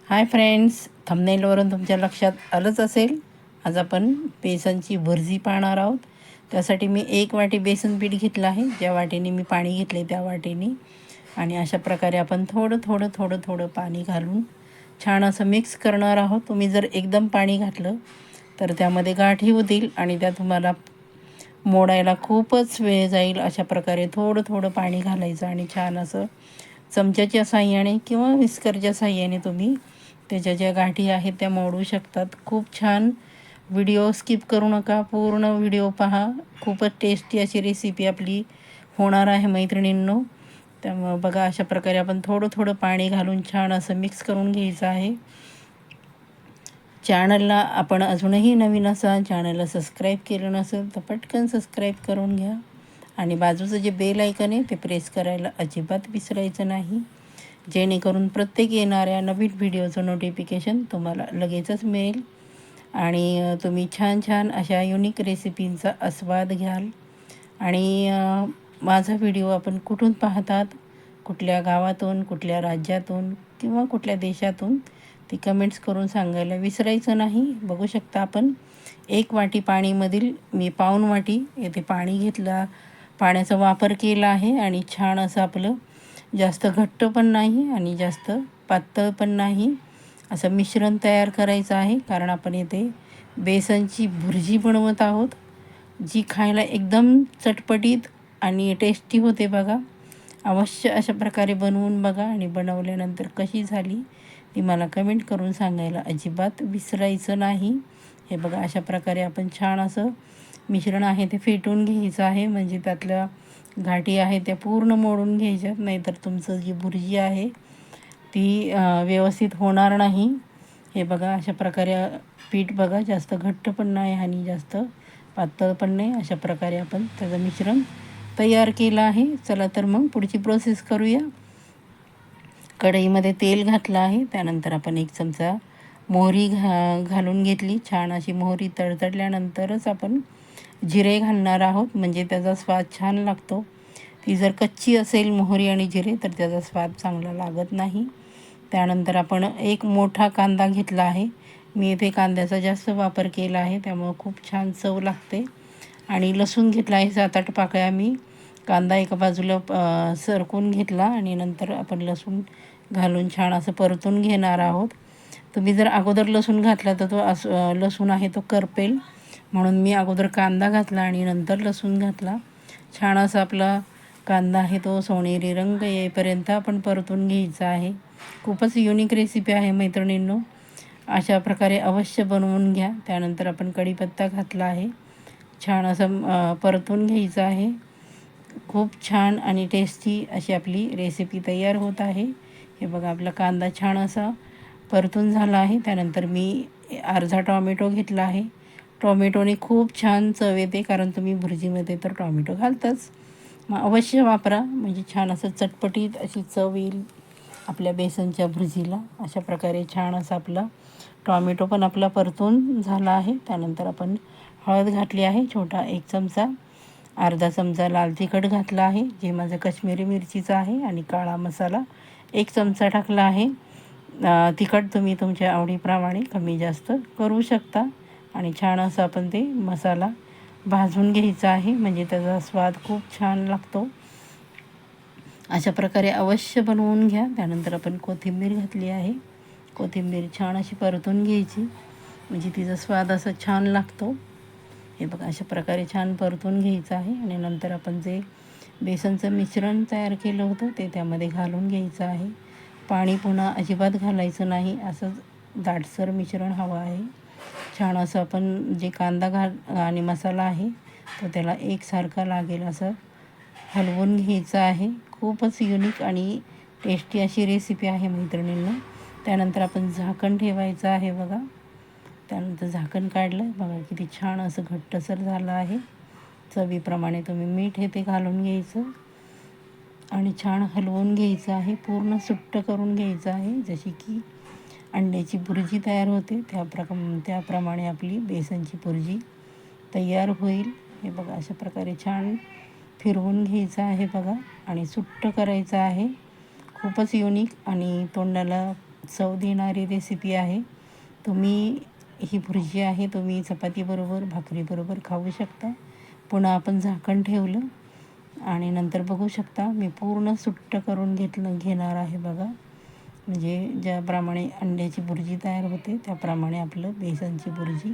Hi friends, थंबनेलवरून तुमच्या लक्षात आलंच असेल. आज आपण बेसनची भुर्जी पाहणार आहोत. त्यासाठी मी 1 वाटी बेसन पीठ घेतलं आहे. ज्या वाटीने मी पाणी घेतले त्या वाटीने. आणि अशा प्रकारे आपण थोडं पाणी घालून छान असं मिक्स करणार आहोत. तुम्ही जर एकदम पाणी घातलं तर त्यामध्ये गाठी होतील आणि त्या तुम्हाला मोडायला खूपच वेळ जाईल. अशा प्रकारे थोडं पाणी घालायचं आणि छान असं चमच्याच्या साहाय्याने किंवा विस्करच्या साहाय्याने तुम्ही त्याच्या ज्या गाठी आहेत त्या मोडू शकतात. खूप छान. व्हिडिओ स्किप करू नका, पूर्ण व्हिडिओ पहा. खूपच टेस्टी अशी रेसिपी आपली होणार आहे मैत्रिणींनो. त्यामुळं बघा, अशा प्रकारे आपण थोडं पाणी घालून छान असं मिक्स करून घ्यायचं आहे. चॅनलला आपण अजूनही नवीन असाल, चॅनलला सबस्क्राईब केलं नसेल तर पटकन सबस्क्राईब करून घ्या आणि बाजूचं जे बेल आयकन आहे ते प्रेस करायला अजिबात विसरायचं नाही, जेणेकरून प्रत्येक येणाऱ्या नवीन व्हिडिओचं नोटिफिकेशन तुम्हाला लगेचच मिळेल आणि तुम्ही छान अशा युनिक रेसिपींचा आस्वाद घ्याल. आणि माझा व्हिडिओ आपण कुठून पाहतात, कुठल्या गावातून, कुठल्या राज्यातून किंवा कुठल्या देशातून, ती कमेंट्स करून सांगायला विसरायचं नाही. बघू शकता आपण 1 वाटी पाणीमधील मी पाऊण वाटी येथे पाणी घेतलं, पाण्याचा वापर केला आहे. आणि छान असं आपलं जास्त घट्ट पण नाही आणि जास्त पातळ पण नाही असं मिश्रण तयार करायचं आहे. कारण आपण येथे बेसनची भुर्जी बनवत आहोत, जी खायला एकदम चटपटीत आणि टेस्टी होते बघा. अवश्य अशा प्रकारे बनवून बघा आणि बनवल्यानंतर कशी झाली ती मला कमेंट करून सांगायला अजिबात विसरायचं नाही. हे बघा, अशा प्रकारे आपण छान असं मिश्रण आहे ते फेटून घ्यायचं आहे, म्हणजे त्यातल्या गाठी आहे त्या पूर्ण मोडून घ्यायच्यात. नाहीतर तुमचं जी भुर्जी आहे ती व्यवस्थित होणार नाही. हे बघा, अशा प्रकारे पीठ बघा, जास्त घट्ट पण नाही आणि जास्त पातळ पण नाही. अशा प्रकारे आपण त्याचं मिश्रण तयार केलं आहे. चला तर मग पुढची प्रोसेस करूया. कढईमध्ये तेल घातलं आहे. त्यानंतर आपण 1 चमचा मोहरी घालून घेतली. छान अशी मोहरी तडतडल्यानंतरच आपण जिरे घालणार आहोत, म्हणजे त्याचा स्वाद छान लागतो. ती जर कच्ची असेल मोहरी आणि जिरे तर त्याचा स्वाद चांगला लागत नाही. त्यानंतर आपण 1 मोठा कांदा घेतला आहे. मी इथे कांद्याचा जास्त वापर केला आहे, त्यामुळं खूप छान चव लागते. आणि लसूण घेतला आहे 7-8 पाकळ्या. मी कांदा एका बाजूला सरकून घेतला आणि नंतर आपण लसूण घालून छान असं परतून घेणार आहोत. तुम्ही जर अगोदर लसूण घातला तर तो लसूण आहे तो करपेल, म्हणून मी अगोदर कांदा घातला आणि नंतर लसूण घातला. छान असा आपला कांदा आहे तो सोनेरी रंग येईपर्यंत आपण परतून घ्यायचा आहे. खूपच युनिक रेसिपी आहे मैत्रिणींनो, अशा प्रकारे अवश्य बनवून घ्या. त्यानंतर आपण कढीपत्ता घातला आहे. छान असं परतून घ्यायचं आहे. खूप छान आणि टेस्टी अशी आपली रेसिपी तयार होत आहे. हे बघा, आपला कांदा छान असा परतून झाला आहे. त्यानंतर मी अर्धा टॉमॅटो घेतला आहे. टॉमॅटोने खूप छान चव येते, कारण तुम्ही भुर्जीमध्ये तर टॉमॅटो घालताच. मग अवश्य वापरा, म्हणजे छान असं चटपटीत अशी चव येईल आपल्या बेसनच्या भुर्जीला. अशा प्रकारे छान असा आपला टॉमॅटो पण आपला परतून झाला आहे. त्यानंतर आपण हळद घातली आहे छोटा 1 चमचा. अर्धा चमचा लाल तिखट घातला आहे, जे माझं काश्मीरी मिरचीचं आहे. आणि काळा मसाला 1 चमचा टाकला आहे. तिखट तुम्ही तुमच्या आवडीप्रमाणे कमी जास्त करू शकता. आणि छान असं आपण ते मसाला भाजून घ्यायचा आहे, म्हणजे त्याचा स्वाद खूप छान लागतो. अशा प्रकारे अवश्य बनवून घ्या. त्यानंतर आपण कोथिंबीर घातली आहे. कोथिंबीर छान अशी परतून घ्यायची, म्हणजे तिचा स्वाद असा छान लागतो. हे बघा, अशा प्रकारे छान परतून घ्यायचं आहे. आणि नंतर आपण जे बेसनचं मिश्रण तयार केलं होतं ते त्यामध्ये घालून घ्यायचं आहे. पाणी पुन्हा अजिबात घालायचं नाही, असंच दाटसर मिश्रण हवं आहे. छान असं आपण जे कांदा आणि मसाला आहे तो त्याला एकसारखा लागेल असं हलवून घ्यायचं आहे. खूपच युनिक आणि टेस्टी अशी रेसिपी आहे मैत्रिणींनो. त्यानंतर आपण झाकण ठेवायचं आहे बघा. त्यानंतर झाकण काढलं बघा, किती छान असं घट्टसर झालं आहे. चवीप्रमाणे तुम्ही मीठ हे ते घालून घ्यायचं आणि छान हलवून घ्यायचं आहे. पूर्ण सुट्ट करून घ्यायचं आहे, जशी की अंड्याची भुर्जी तयार होते त्याप्रमाणे आपली बेसनची भुर्जी तयार होईल. हे बघा, अशा प्रकारे छान फिरवून घ्यायचं आहे बघा आणि सुट्ट करायचं आहे. खूपच युनिक आणि तोंडाला चव देणारी रेसिपी आहे. तुम्ही ही भुर्जी आहे तुम्ही चपातीबरोबर भाकरीबरोबर खाऊ शकता. पुन्हा आपण झाकण ठेवलं आणि नंतर बघू शकता मी पूर्ण सुट्ट करून घेणार आहे बघा. म्हणजे ज्याप्रमाणे अंड्याची भुर्जी तयार होते त्याप्रमाणे आपलं बेसनची भुर्जी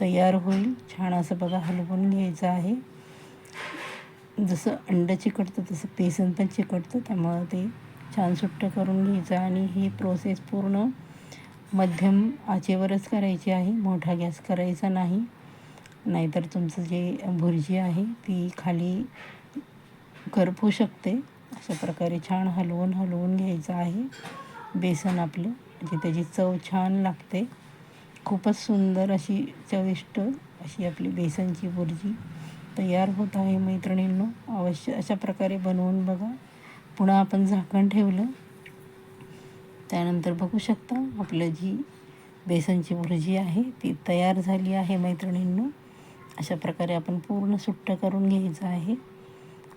तयार होईल. छान असं बघा हलवून घ्यायचं आहे. जसं अंडं चिकटतं तसं बेसन पण चिकटतं, त्यामुळं ते छान सुट्ट करून घ्यायचं. आणि ही प्रोसेस पूर्ण मध्यम आचेवरच करायची आहे, मोठा गॅस करायचा नाही, नाहीतर तुमचं जे भुर्जी आहे ती खाली करपू शकते. अशा प्रकारे छान हलवून घ्यायचं आहे बेसन आपलं, म्हणजे त्याची चव छान लागते. खूपच सुंदर अशी चविष्ट अशी आपली बेसनची भुर्जी तयार होत आहे मैत्रिणींनो. अवश्य अशा प्रकारे बनवून बघा. पुन्हा आपण झाकण ठेवलं त्यानंतर बघू शकता आपलं जी बेसनची भुर्जी आहे ती तयार झाली आहे मैत्रिणींनो. अशा प्रकारे आपण पूर्ण सुट्ट करून घ्यायचं आहे.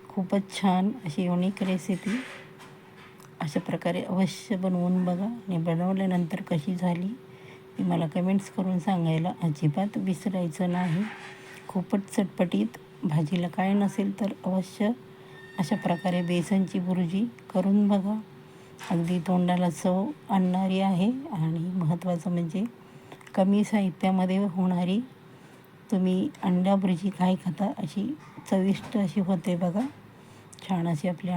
खूपच छान अशी युनिक रेसिपी. अशा प्रकारे अवश्य बनवून बघा आणि बनवल्यानंतर कशी झाली ती मला कमेंट्स करून सांगायला अजिबात विसरायचं नाही. खूपच चटपटीत, भाजीला काय नसेल तर अवश्य अशा प्रकारे बेसनची भुर्जी करून बघा. अगदी तोंडाला चव आणणारी आहे आणि महत्त्वाचं म्हणजे कमी साहित्यामध्ये होणारी. तुम्ही अंडा भुर्जी काय खाता अशी चविष्ट अशी होते बघा. छान अशी आपली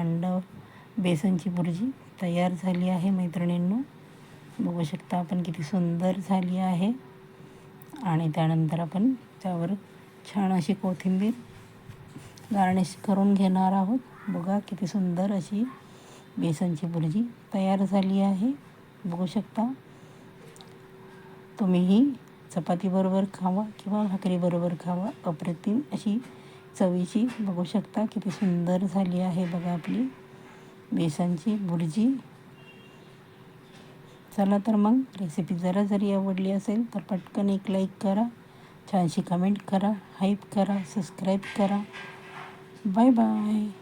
बेसनची भुर्जी तयार झाली आहे मैत्रिणींनो. बघू शकता आपण किती सुंदर झाली आहे. आणि त्यानंतर आपण त्यावर छान अशी कोथिंबीर गार्निश करून घेणार आहोत. बघा किती सुंदर अशी बेसनची भुर्जी तयार झाली आहे. बघू शकता तुम्हीही चपातीबरोबर खावा किंवा भाकरीबरोबर खावा. अप्रतिम अशी चवीची बघू शकता किती सुंदर झाली आहे बघा आपली बेसनची भुर्जी. चला तर मग रेसिपी जरी आवडली असेल तर पटकन एक लाईक करा, छानशी कमेंट करा, हाईप करा, सबस्क्राईब करा. Bye bye.